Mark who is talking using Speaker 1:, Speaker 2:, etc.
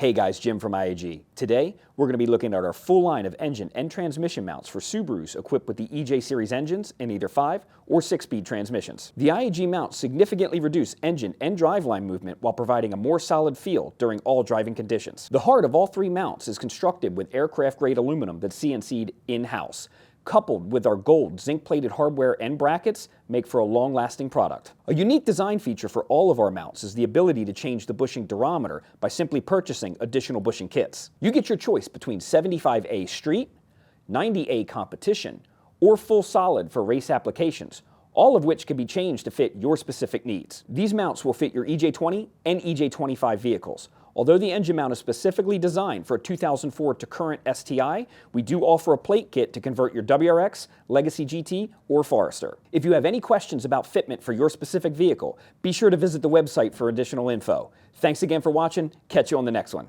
Speaker 1: Hey guys, Jim from IAG. Today, we're going to be looking at our full line of engine and transmission mounts for Subarus equipped with the EJ series engines in either 5 or 6-speed transmissions. The IAG mounts significantly reduce engine and driveline movement while providing a more solid feel during all driving conditions. The heart of all three mounts is constructed with aircraft-grade aluminum that's CNC'd in-house. Coupled with our gold zinc-plated hardware and brackets, make for a long-lasting product. A unique design feature for all of our mounts is the ability to change the bushing durometer by simply purchasing additional bushing kits. You get your choice between 75A street, 90A competition, or full solid for race applications, all of which can be changed to fit your specific needs. These mounts will fit your EJ20 and EJ25 vehicles. Although the engine mount is specifically designed for a 2004 to current STI, we do offer a plate kit to convert your WRX, Legacy GT, or Forester. If you have any questions about fitment for your specific vehicle, be sure to visit the website for additional info. Thanks again for watching. Catch you on the next one.